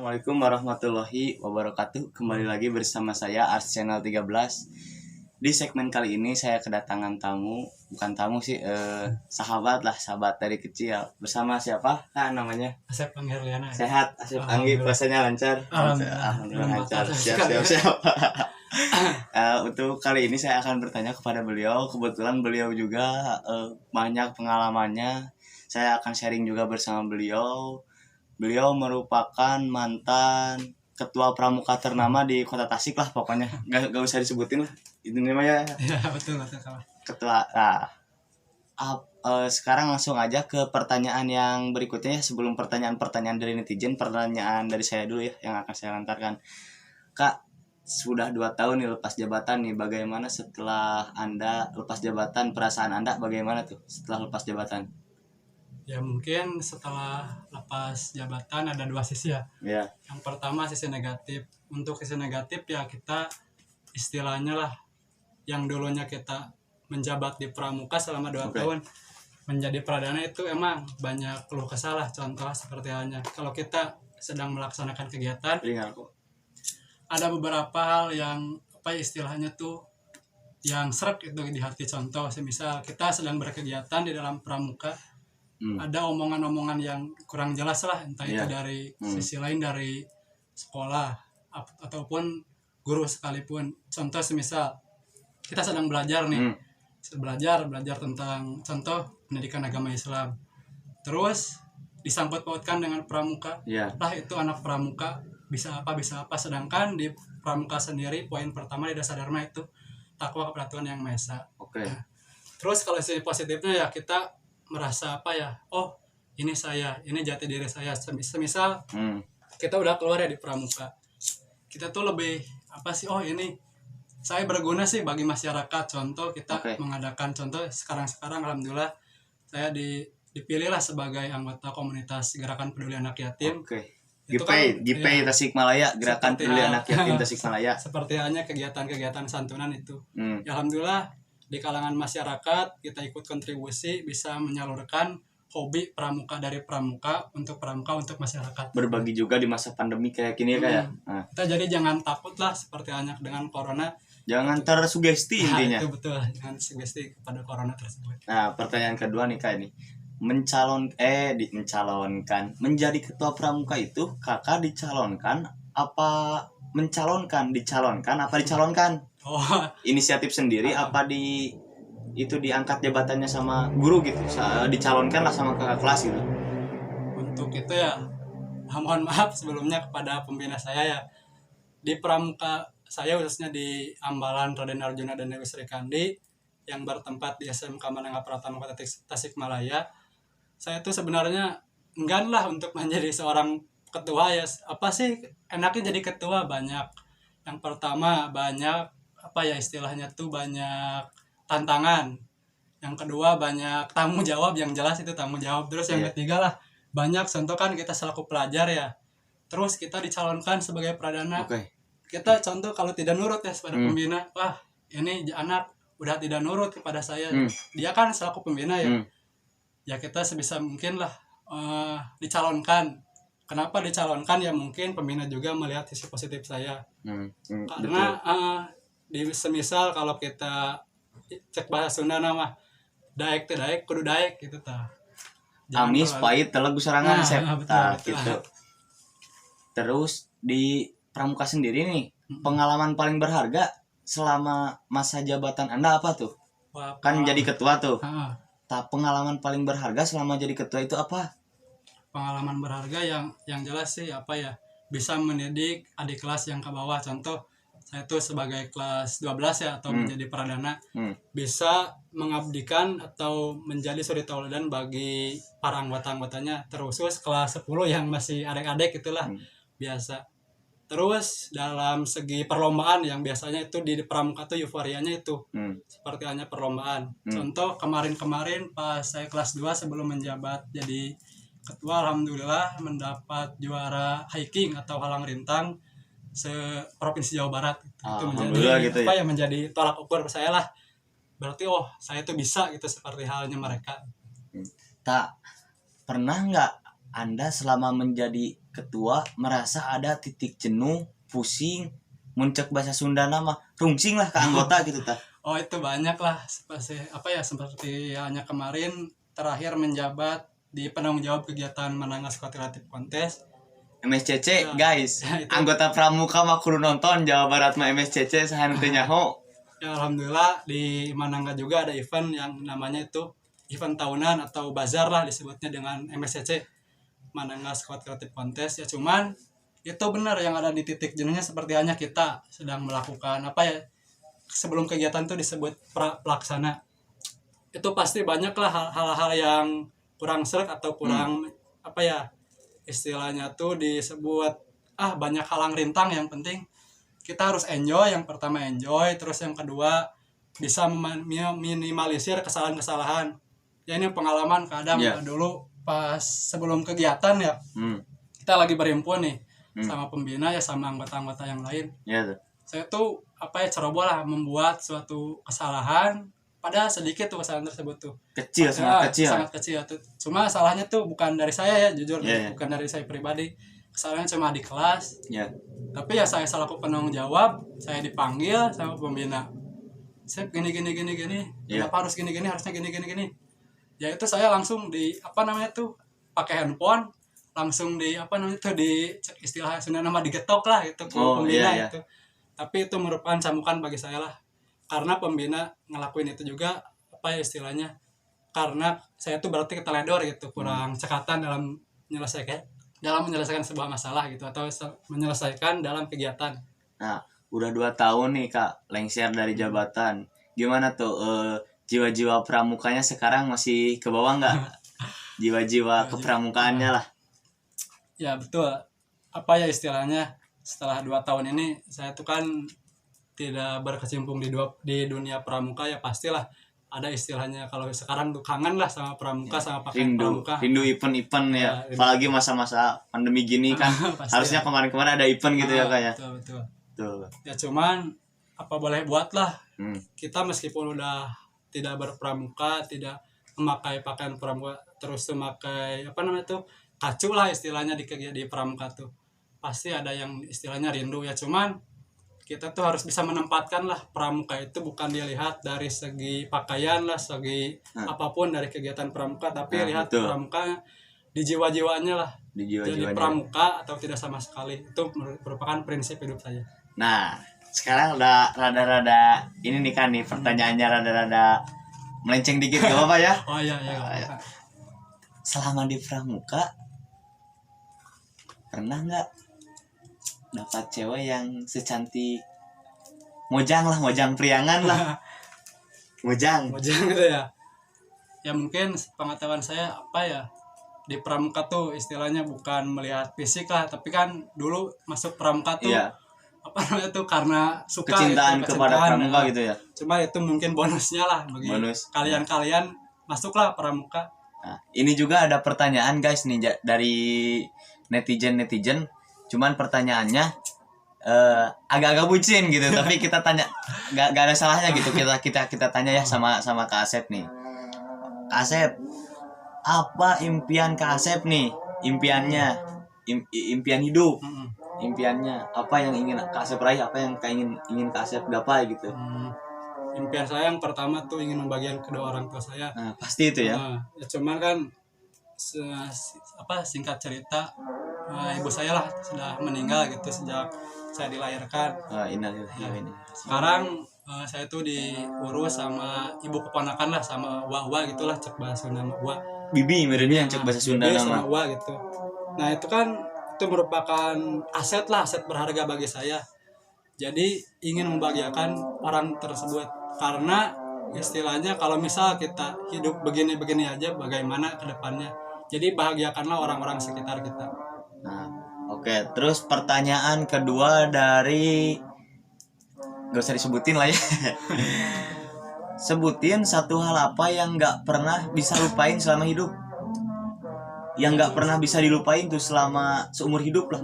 Assalamualaikum warahmatullahi wabarakatuh. Kembali lagi bersama saya Ars Channel 13. Di segmen kali ini saya kedatangan tamu, bukan tamu sih, sahabat lah, sahabat dari kecil. Bersama siapa? Namanya? Asep Anggerliana. Sehat, Asep Anggi, puasanya lancar. Alhamdulillah lancar. Siap. Untuk kali ini saya akan bertanya kepada beliau. Kebetulan beliau juga banyak pengalamannya. Saya akan sharing juga bersama beliau. Beliau merupakan mantan ketua pramuka ternama di Kota Tasik lah pokoknya. Gak usah disebutin lah. Itu namanya. Ya betul. Ketua. Sekarang langsung aja ke pertanyaan yang berikutnya ya. Sebelum pertanyaan dari netizen, pertanyaan dari saya dulu ya yang akan saya lantarkan. Kak, sudah 2 tahun nih lepas jabatan nih. Bagaimana setelah Anda lepas jabatan? Perasaan Anda bagaimana tuh setelah lepas jabatan? Ya mungkin setelah lepas jabatan ada 2 sisi ya. Ya. Yang pertama sisi negatif. Untuk sisi negatif ya kita istilahnya lah yang dulunya kita menjabat di pramuka selama 2 tahun menjadi pradana itu emang banyak keluh kesah lah. Contoh seperti halnya kalau kita sedang melaksanakan kegiatan ada beberapa hal yang istilahnya tuh yang seret itu di hati. Contoh semisal kita sedang berkegiatan di dalam pramuka, ada omongan-omongan yang kurang jelas lah, entah itu dari sisi lain dari sekolah ataupun guru sekalipun. Contoh semisal kita sedang belajar nih, belajar tentang contoh pendidikan agama Islam, terus disangkut pautkan dengan pramuka. Lah itu anak pramuka bisa apa, sedangkan di pramuka sendiri poin pertama di dasar dharma itu takwa kepada Tuhan Yang Maha Esa. Nah, terus kalau sisi positifnya ya kita merasa oh ini jati diri saya. Semisal kita udah keluar ya di pramuka, kita tuh lebih oh ini saya berguna sih bagi masyarakat. Contoh kita mengadakan contoh sekarang alhamdulillah saya dipilih lah sebagai anggota komunitas Gerakan Peduli Anak Yatim. GPI Tasikmalaya, Gerakan Peduli Anak Yatim Tasikmalaya. Seperti halnya kegiatan-kegiatan santunan itu. Ya, alhamdulillah di kalangan masyarakat kita ikut kontribusi bisa menyalurkan hobi pramuka dari pramuka untuk masyarakat. Berbagi juga di masa pandemi kayak gini ya. Kita jadi jangan takut lah seperti halnya dengan corona. Jangan tersugesti intinya. Itu betul, jangan sugesti kepada corona tersebut. Nah, pertanyaan kedua nih Kak, ini. Mencalonkan menjadi ketua pramuka itu kakak dicalonkan apa dicalonkan? Inisiatif sendiri apa diangkat jabatannya sama guru gitu, dicalonkan lah sama kakak kelas gitu. Untuk itu ya mohon maaf sebelumnya kepada pembina saya ya, di pramuka saya khususnya di Ambalan Raden Arjuna dan Dewi Sri Kandi yang bertempat di SMK Menengah Pratama Kota Tasikmalaya. Saya tuh sebenarnya enggan lah untuk menjadi seorang ketua ya. Apa sih enaknya jadi ketua? Banyak. Yang pertama banyak istilahnya tuh banyak tantangan. Yang kedua banyak tanggung jawab, yang jelas itu tanggung jawab. Terus yang ketiga lah banyak contoh kan kita selaku pelajar ya. Terus kita dicalonkan sebagai pradana. Kita contoh kalau tidak nurut ya kepada pembina, wah ini anak udah tidak nurut kepada saya. Dia kan selaku pembina ya. Ya kita sebisa mungkin lah dicalonkan. Kenapa dicalonkan? Ya mungkin pembina juga melihat sisi positif saya. Karena di semisal kalau kita cek bahasa Sunda nama daek kudu daek gitu ta. Amis pahit telegu serangan gitu. Terus di pramuka sendiri nih, pengalaman paling berharga selama masa jabatan Anda apa tuh? Kan jadi ketua tuh. Pengalaman paling berharga selama jadi ketua itu apa? Pengalaman berharga yang jelas sih bisa mendidik adik kelas yang ke bawah. Contoh saya tuh sebagai kelas 12 ya atau menjadi pradana, bisa mengabdikan atau menjadi suri tauladan bagi para anggotanya, terkhusus kelas 10 yang masih adik-adik itulah biasa. Terus dalam segi perlombaan yang biasanya itu di pramuka tuh euforianya itu seperti hanya perlombaan. Contoh kemarin pas saya kelas 2 sebelum menjabat jadi ketua, alhamdulillah mendapat juara hiking atau halang rintang se-provinsi Jawa Barat. Itu menjadi gitu menjadi tolak ukur saya lah. Berarti saya tuh bisa gitu seperti halnya mereka. Pernah nggak Anda selama menjadi ketua merasa ada titik jenuh, pusing, muncak bahasa Sunda nama rungsing lah ke anggota gitu tah. Oh itu banyak lah seperti hanya kemarin terakhir menjabat di penanggung jawab kegiatan Manangas Kreatif Kontes. MSCC Ya, guys, ya, itu. anggota pramuka mah kudu nonton Jawa Barat mah MSCC sahan teu nyaho. Ya alhamdulillah di Manangga juga ada event yang namanya itu event tahunan atau bazar lah disebutnya dengan MSCC Manangga Squad Kreatif Kontes. Ya cuman itu benar yang ada di titik jenuhnya seperti hanya kita sedang melakukan sebelum kegiatan itu disebut pelaksana. Itu pasti banyak lah hal-hal yang kurang seret atau kurang istilahnya tuh disebut banyak halang rintang. Yang penting kita harus enjoy. Yang pertama enjoy, terus yang kedua bisa minimalisir kesalahan-kesalahan. Ya ini pengalaman kadang dulu pas sebelum kegiatan ya, kita lagi berhimpun nih sama pembina ya sama anggota-anggota yang lain. Saya tuh ceroboh lah membuat suatu kesalahan, padahal sedikit tuh kesalahan tersebut tuh. Sangat kecil tuh. Cuma salahnya tuh bukan dari saya ya, jujur bukan dari saya pribadi. Kesalahannya cuma di kelas. Tapi ya saya selaku penanggung jawab, saya dipanggil sama pembina. Saya gini. Kenapa harus gini, harusnya gini. Ya itu saya langsung pakai handphone, langsung di istilah Sunda nama digetok lah itu ke pembina itu. Tapi itu merupakan cambukan bagi saya lah. Karena pembina ngelakuin itu juga istilahnya karena saya tuh berarti keteledor gitu, kurang cekatan dalam menyelesaikan sebuah masalah gitu atau menyelesaikan dalam kegiatan. Nah, udah 2 tahun nih Kak lengser dari jabatan. Gimana tuh jiwa-jiwa pramukanya sekarang masih ke bawah nggak? Jiwa-jiwa kepramukaannya lah. Ya betul. Istilahnya setelah 2 tahun ini saya tuh kan tidak berkecimpung di dunia pramuka, ya pastilah ada istilahnya kalau sekarang tuh kangen lah sama pramuka sama pakaian pramuka. Rindu event-event ya. Apalagi masa-masa pandemi gini kan. Harusnya kemarin-kemarin ada event gitu ya Kak ya. Betul. Ya cuman apa boleh buat lah. Kita meskipun udah tidak berpramuka, tidak memakai pakaian pramuka, terus memakai kacu lah istilahnya di pramuka tuh. Pasti ada yang istilahnya rindu ya, cuman kita tuh harus bisa menempatkan lah pramuka itu bukan dilihat dari segi pakaian lah, segi apapun dari kegiatan pramuka, tapi lihat pramuka di jiwa-jiwanya lah. Jadi pramuka atau tidak sama sekali, itu merupakan prinsip hidup saya. Nah, sekarang udah rada-rada ini nih kan nih pertanyaannya rada-rada melenceng dikit gak apa-apa ya? Oh iya. Selama di pramuka pernah nggak dapat cewek yang secantik Mojang Priangan lah. Mojang gitu ya. Ya mungkin pengetahuan saya di pramuka tuh istilahnya bukan melihat fisik lah, tapi kan dulu masuk pramuka tuh karena suka kecintaan kepada pramuka gitu ya. Cuma itu mungkin bonusnya lah bagi kalian masuklah pramuka. Nah, ini juga ada pertanyaan guys nih dari netizen. Cuman pertanyaannya agak-agak bucin gitu, tapi kita tanya gak ada salahnya gitu, kita tanya ya sama Kak Asep nih. Kak Asep, apa impian Kak Asep nih? Impiannya, impian hidup, impiannya apa yang ingin Kak Asep raih, apa yang ingin Kak Asep gapai gitu? Impian saya yang pertama tuh ingin membagian kedua orang tua saya. Nah, pasti itu ya. Ya cuman kan singkat cerita ibu saya lah sudah meninggal gitu sejak saya dilahirkan. Sekarang saya tuh diurus sama ibu keponakan lah, sama wa gitulah, cek bahasa Sunda wa. Bibi merenya yang cek bahasa Sunda nama. Wa gitu. Nah, itu merupakan aset berharga bagi saya. Jadi ingin membahagiakan orang tersebut, karena istilahnya kalau misal kita hidup begini-begini aja bagaimana ke depannya. Jadi bahagiakanlah orang-orang sekitar kita. Nah, oke. Terus pertanyaan kedua dari, gak usah disebutin lah ya. Sebutin satu hal apa yang gak pernah bisa lupain selama hidup. Yang gak pernah bisa dilupain tuh selama seumur hidup lah.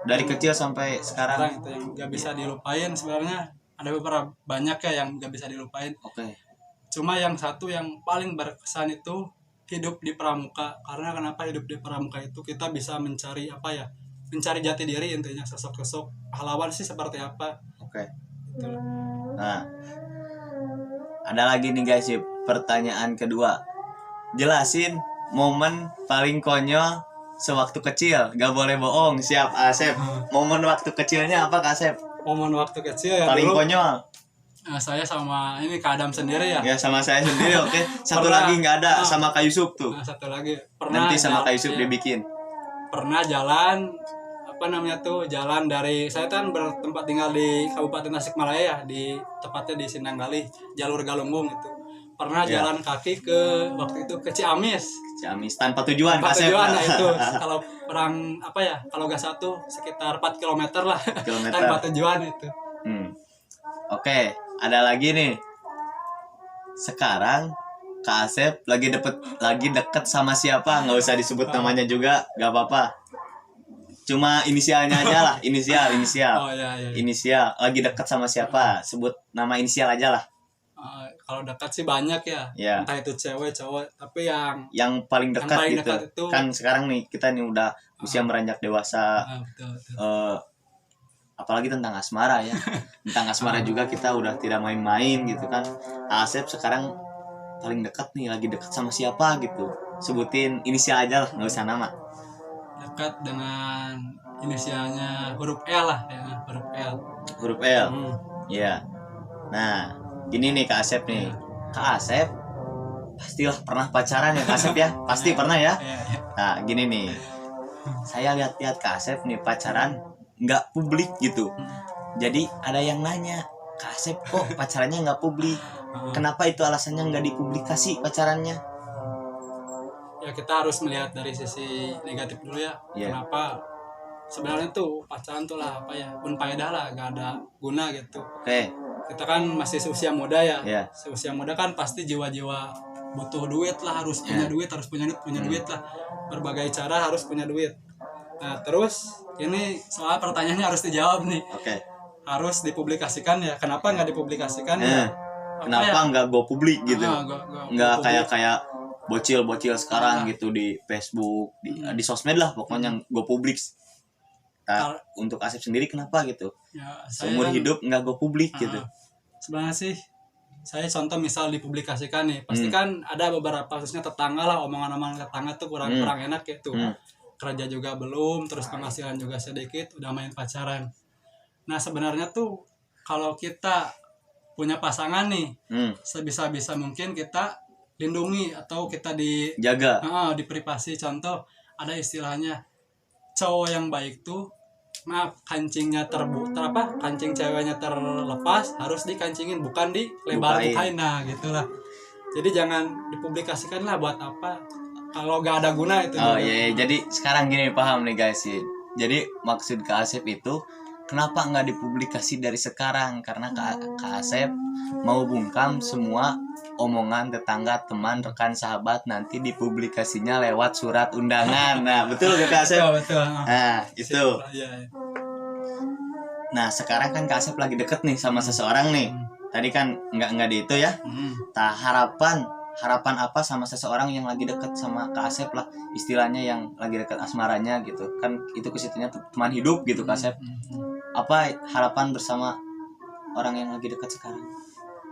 Dari kecil sampai sekarang. Itu yang gak bisa dilupain sebenarnya ada beberapa banyak ya yang gak bisa dilupain. Oke. Cuma yang satu yang paling berkesan itu hidup di pramuka. Karena kenapa hidup di pramuka itu kita bisa mencari apa ya, mencari jati diri, intinya sosok-sosok pahlawan sih seperti apa. Oke. Gitu. Nah, ada lagi nih guys, pertanyaan kedua. Jelasin momen paling konyol sewaktu kecil, gak boleh bohong. Siap Asep. Momen waktu kecilnya apa Kak Asep? Momen waktu kecil ya Paling dulu konyol. saya sama ini Kak Adam sendiri ya. Ya sama saya sendiri. Oke. Satu Pernah. lagi nggak ada sama Kak Yusuf tuh. Nah, satu lagi pernah Nanti sama Kak Yusuf iya, dibikin. pernah jalan apa namanya tuh, jalan dari saya kan bertempat tinggal di Kabupaten Tasikmalaya ya, di tepatnya di Sindanggalih, jalur Galunggung itu. Pernah Ya. jalan kaki ke waktu itu ke Ciamis. Ciamis tanpa tujuan Tempat Kak Asep. tujuan nah itu kalau orang apa ya, kalau nggak satu sekitar 4 kilometer lah Kilometer. tanpa tujuan itu. Oke, ada lagi nih. Sekarang Kak Asep lagi deket sama siapa? Nggak usah disebut namanya juga, nggak apa-apa. Cuma inisialnya aja lah, inisial. Oh iya. Inisial. Lagi deket sama siapa? Sebut nama inisial aja lah. Kalau dekat sih banyak ya. Ya. Entah itu cewek cowok, tapi Yang paling dekat paling gitu. dekat itu, Kan sekarang nih kita nih udah usia beranjak dewasa. betul. Apalagi tentang asmara ya. Tentang asmara juga kita udah tidak main-main gitu kan. Asep sekarang paling dekat nih, lagi dekat sama siapa gitu. Sebutin inisial aja lah, nggak usah nama. Dekat dengan inisialnya huruf L lah ya, huruf L. Huruf L. Hmm. Iya. Nah, ini nih Kak Asep nih. Kak Asep pastilah pernah pacaran ya Kak Asep ya. Pasti pernah ya. Iya. Nah, gini nih. Saya lihat-lihat Kak Asep nih pacaran nggak publik gitu. Jadi ada yang nanya, Kak Asep kok pacarannya nggak publik? Kenapa itu alasannya nggak dipublikasi pacarannya? Ya kita harus melihat dari sisi negatif dulu ya. Iya. Kenapa sebenarnya tuh pacaran tuh lah apa ya, unfaedah lah, gak ada guna gitu. Oke. Kita kan masih seusia muda ya. Iya. Seusia muda kan pasti jiwa-jiwa butuh duit lah, harus punya duit, harus punya duit lah. Berbagai cara harus punya duit. Nah terus ini soal pertanyaannya harus dijawab nih. Oke. Harus dipublikasikan ya. Kenapa nggak dipublikasikan ya? Apa Kenapa ya? nggak go publik gitu? Nggak publik. kayak bocil-bocil sekarang gitu di Facebook, di sosmed lah pokoknya go publik. Nah, untuk Asep sendiri kenapa gitu? Ya, Seumur kan, hidup nggak go publik gitu. Sebenarnya sih saya contoh misal dipublikasikan nih, pasti kan ada beberapa khususnya tetangga lah, omongan-omongan tetangga tuh kurang enak gitu. Kerja juga belum, terus penghasilan juga sedikit, udah main pacaran. Nah sebenarnya tuh kalau kita punya pasangan nih, sebisa-bisa mungkin kita lindungi atau kita Jaga. di privasi. Contoh ada istilahnya cowok yang baik tuh, maaf, kancingnya kancing ceweknya terlepas harus dikancingin, bukan dilebar-bukain. Nah gitulah. Jadi jangan dipublikasikan lah, buat apa kalau gak ada guna itu. Oh iya, jadi sekarang gini paham nih guys. Jadi maksud Kak Asep itu kenapa nggak dipublikasi dari sekarang? Karena Kak Asep mau bungkam semua omongan tetangga, teman, rekan, sahabat, nanti dipublikasinya lewat surat undangan. Nah betul gak Kak Asep? Betul. Nah itu. Iya. Nah sekarang kan Kak Asep lagi deket nih sama seseorang nih. Tadi kan nggak di itu ya. Nah harapan apa sama seseorang yang lagi deket sama Kak Asep lah, istilahnya yang lagi deket asmaranya gitu kan, itu kesitunya teman hidup gitu Kak Asep. Apa harapan bersama orang yang lagi deket sekarang?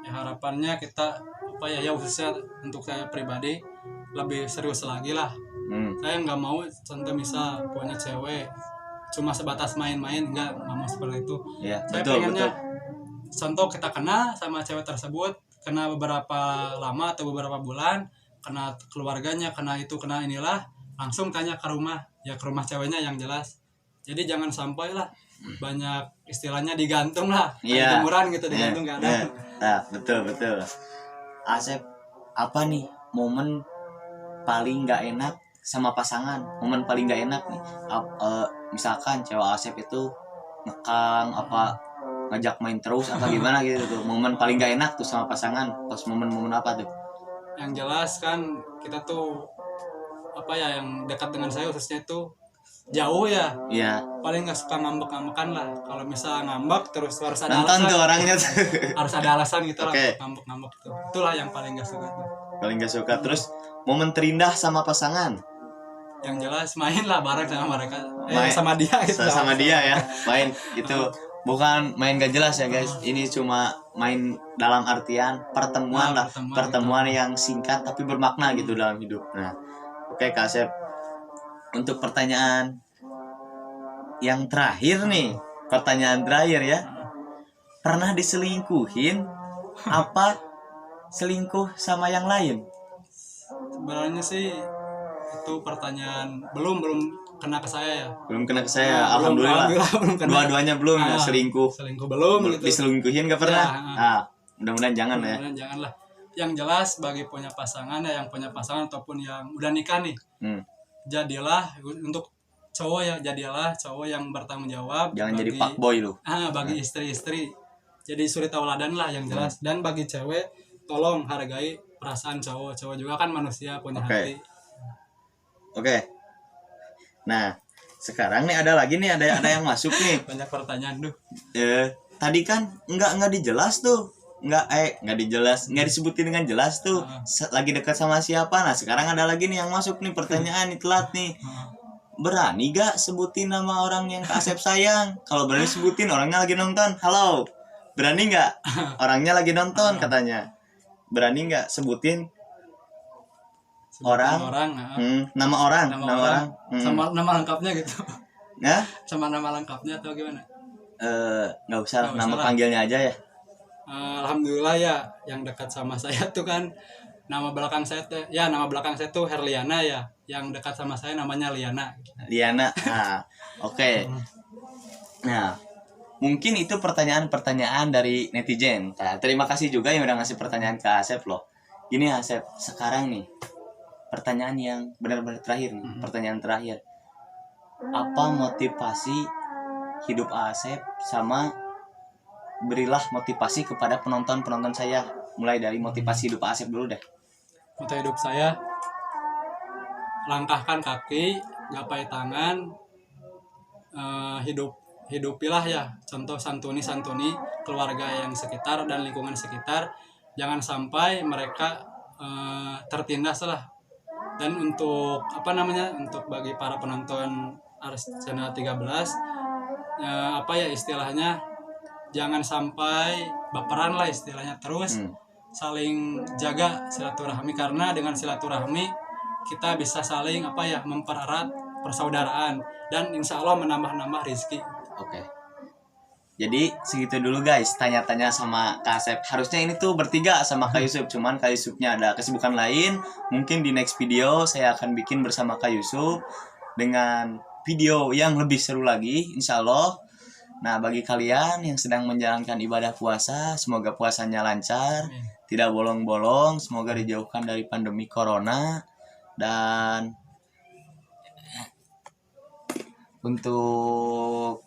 Ya harapannya kita apa ya khususnya untuk saya pribadi lebih serius lagi lah. Saya nggak mau contoh misal punya cewek cuma sebatas main-main, nggak mau seperti itu. Ya, Saya pengennya contoh kita kenal sama cewek tersebut, kena beberapa lama atau beberapa bulan, kena keluarganya, kena itu, kena inilah, langsung tanya ke rumah ceweknya yang jelas. Jadi jangan sampai lah banyak istilahnya digantung lah, jemuran gitu, digantung nggak ada. Nah betul. Asep, apa nih momen paling nggak enak sama pasangan? Momen paling nggak enak nih, misalkan cewek Asep itu ngekang ngajak main terus apa gimana gitu tuh, momen paling gak enak tuh sama pasangan pas momen-momen apa tuh? Yang jelas kan kita tuh apa ya, yang dekat dengan saya khususnya itu jauh ya. Iya. Paling nggak suka ngambek-ngambekan lah. Kalau misal ngambek terus harus ada nonton alasan. Tuh orangnya tuh. Harus ada alasan gitu lah. Okay. Ngambek-ngambek tuh. Itulah yang paling nggak suka tuh. Paling gak suka. Terus momen terindah sama pasangan. Yang jelas main lah bareng sama mereka, Main. sama dia gitu. Sama dia ya, main itu bukan main gak jelas ya guys. Ini cuma main dalam artian pertemuan lah, pertemuan gitu. yang singkat tapi bermakna gitu dalam hidup. Nah, oke Kak Asep. Untuk pertanyaan yang terakhir nih, pertanyaan terakhir ya. Pernah diselingkuhin apa selingkuh sama yang lain? Sebenarnya sih itu pertanyaan belum kena ke saya ya. Belum kena ke saya, Nah, alhamdulillah. belum kena. Dua-duanya belum ya selingkuh. Selingkuh belum gitu. Diselingkuhin gak pernah? Ya, Nah, mudah-mudahan jangan ya. Mudah-mudahan janganlah. Yang jelas bagi punya pasangan ya, yang punya pasangan ataupun yang udah nikah nih, jadilah untuk cowok ya, jadilah cowok yang bertanggung jawab. Jangan bagi, jadi fuckboy lu. Bagi istri-istri jadi suri tauladan lah yang jelas. Dan bagi cewek tolong hargai perasaan cowok. Cowok juga kan manusia, punya hati. Oke. Nah, sekarang nih ada lagi nih, ada yang masuk nih. Banyak pertanyaan tuh. Tadi kan nggak dijelas tuh. Nggak dijelas, nggak disebutin dengan jelas tuh. Lagi dekat sama siapa? Nah, sekarang ada lagi nih yang masuk nih pertanyaan nih telat nih. Berani gak sebutin nama orang yang Kak Asep sayang? Kalau berani sebutin orangnya lagi nonton. Halo. Berani nggak? Orangnya lagi nonton katanya. Berani nggak sebutin orang nama orang. Sama nama lengkapnya gitu. Nah, sama nama lengkapnya atau gimana? Nggak usah, nama panggilnya aja ya. Alhamdulillah ya, yang dekat sama saya tuh kan nama belakang saya tuh Herliana ya. Yang dekat sama saya namanya Liana. Nah, oke. Nah, mungkin itu pertanyaan-pertanyaan dari netizen. Nah, terima kasih juga yang udah ngasih pertanyaan ke Asep loh. Gini Asep, sekarang nih pertanyaan yang benar-benar terakhir nih, pertanyaan terakhir. Apa motivasi hidup Asep, sama berilah motivasi kepada penonton saya. Mulai dari motivasi hidup Asep dulu deh. Moto hidup saya, langkahkan kaki, gapai tangan, hidupilah ya, contoh santuni keluarga yang sekitar dan lingkungan sekitar. Jangan sampai mereka tertindas lah. Dan untuk untuk bagi para penonton Ars Channel 13, istilahnya jangan sampai baperan lah istilahnya, terus saling jaga silaturahmi, karena dengan silaturahmi kita bisa saling mempererat persaudaraan dan insya Allah menambah rezeki. Oke. Jadi segitu dulu guys, tanya-tanya sama Kak Asep. Harusnya ini tuh bertiga sama Kak Yusuf, cuman Kak Yusufnya ada kesibukan lain. Mungkin di next video saya akan bikin bersama Kak Yusuf dengan video yang lebih seru lagi, insya Allah. Nah, bagi kalian yang sedang menjalankan ibadah puasa, semoga puasanya lancar, tidak bolong-bolong, semoga dijauhkan dari pandemi corona. Dan untuk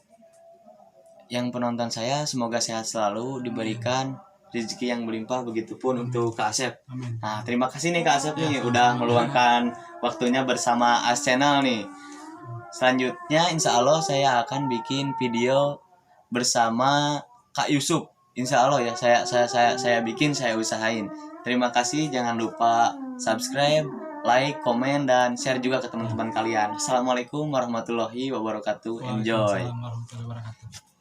yang penonton saya, semoga sehat selalu, diberikan rezeki yang berlimpah, begitupun untuk Kak Asep. Nah, terima kasih nih Kak Asep nih udah meluangkan waktunya bersama Ars Channel nih. Selanjutnya insya Allah saya akan bikin video bersama Kak Yusuf. Insya Allah ya, saya bikin, saya usahain. Terima kasih, jangan lupa subscribe, like, komen, dan share juga ke teman-teman kalian. Assalamualaikum warahmatullahi wabarakatuh. Enjoy. Waalaikumsalam warahmatullahi wabarakatuh.